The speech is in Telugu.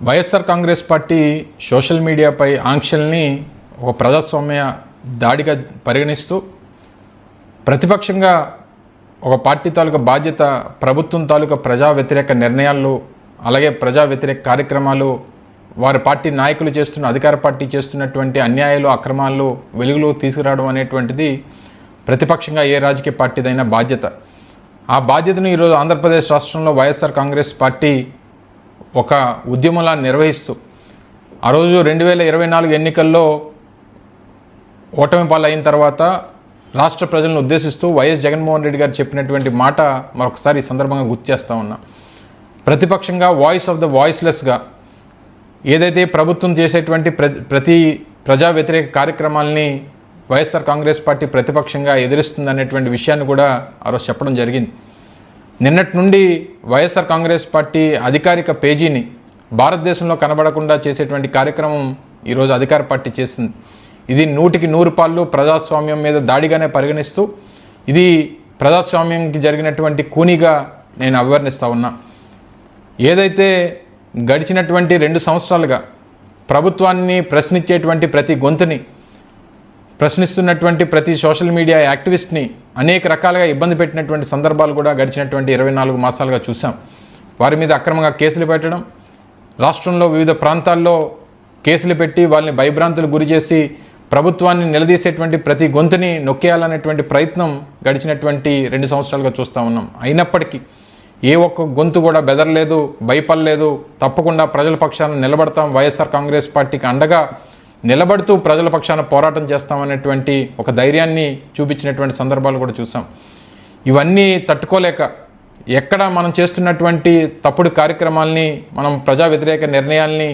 వైఎస్ఆర్ కాంగ్రెస్ పార్టీ సోషల్ మీడియాపై ఆంక్షల్ని ఒక ప్రజాస్వామ్య దాడిగా పరిగణిస్తూ ప్రతిపక్షంగా ఒక పార్టీ తాలూకా బాధ్యత ప్రభుత్వం తాలూకా ప్రజా వ్యతిరేక నిర్ణయాలు అలాగే ప్రజా వ్యతిరేక కార్యక్రమాలు వారి పార్టీ నాయకులు చేస్తున్న అధికార పార్టీ చేస్తున్నటువంటి అన్యాయాలు అక్రమాలు వెలుగులో తీసుకురావడం అనేటువంటిది ప్రతిపక్షంగా ఏ రాజకీయ పార్టీదైనా బాధ్యత. ఆ బాధ్యతను ఈరోజు ఆంధ్రప్రదేశ్ రాష్ట్రంలో వైఎస్ఆర్ కాంగ్రెస్ పార్టీ ఒక ఉద్యమంలా నిర్వహిస్తూ ఆ రోజు 2024 ఎన్నికల్లో ఓటమి పాలైన తర్వాత రాష్ట్ర ప్రజలను ఉద్దేశిస్తూ వైఎస్ జగన్మోహన్ రెడ్డి గారు చెప్పినటువంటి మాట మరొకసారి ఈ సందర్భంగా గుర్తు చేస్తూ ఉన్నా. ప్రతిపక్షంగా వాయిస్ ఆఫ్ ద వాయిస్లెస్గా ఏదైతే ప్రభుత్వం చేసేటువంటి ప్రతి ప్రజా వ్యతిరేక కార్యక్రమాలని వైఎస్ఆర్ కాంగ్రెస్ పార్టీ ప్రతిపక్షంగా ఎదిరిస్తుంది అనేటువంటి విషయాన్ని కూడా ఆ రోజు చెప్పడం జరిగింది. నిన్నటి నుండి వైఎస్ఆర్ కాంగ్రెస్ పార్టీ అధికారిక పేజీని భారతదేశంలో కనబడకుండా చేసేటువంటి కార్యక్రమం ఈరోజు అధికార పార్టీ చేసింది. ఇది 100% పాళ్ళు ప్రజాస్వామ్యం మీద దాడిగానే పరిగణిస్తూ ఇది ప్రజాస్వామ్యంకి జరిగినటువంటి కూనీగా నేను అభివర్ణిస్తూ ఉన్నా. ఏదైతే గడిచినటువంటి 2 సంవత్సరాలుగా ప్రభుత్వాన్ని ప్రశ్నించేటువంటి ప్రతి గొంతుని ప్రశ్నిస్తున్నటువంటి ప్రతి సోషల్ మీడియా యాక్టివిస్ట్ని అనేక రకాలుగా ఇబ్బంది పెట్టినటువంటి సందర్భాలు కూడా గడిచినటువంటి 24 మాసాలుగా చూసాం. వారి మీద అక్రమంగా కేసులు పెట్టడం, రాష్ట్రంలో వివిధ ప్రాంతాల్లో కేసులు పెట్టి వాళ్ళని భయభ్రాంతులు గురి చేసి ప్రభుత్వాన్ని నిలదీసేటువంటి ప్రతి గొంతుని నొక్కేయాలనేటువంటి ప్రయత్నం గడిచినటువంటి 2 సంవత్సరాలుగా చూస్తూ ఉన్నాం. అయినప్పటికీ ఏ ఒక్క గొంతు కూడా బెదరలేదు, భయపడలేదు. తప్పకుండా ప్రజల పక్షాన నిలబడతాం, వైఎస్ఆర్ కాంగ్రెస్ పార్టీకి అండగా నిలబడుతూ ప్రజల పక్షాన పోరాటం చేస్తామనేటువంటి ఒక ధైర్యాన్ని చూపించినటువంటి సందర్భాలు కూడా చూసాం. ఇవన్నీ తట్టుకోలేక ఎక్కడ మనం చేస్తున్నటువంటి తప్పుడు కార్యక్రమాల్ని, మనం ప్రజా వ్యతిరేక నిర్ణయాల్ని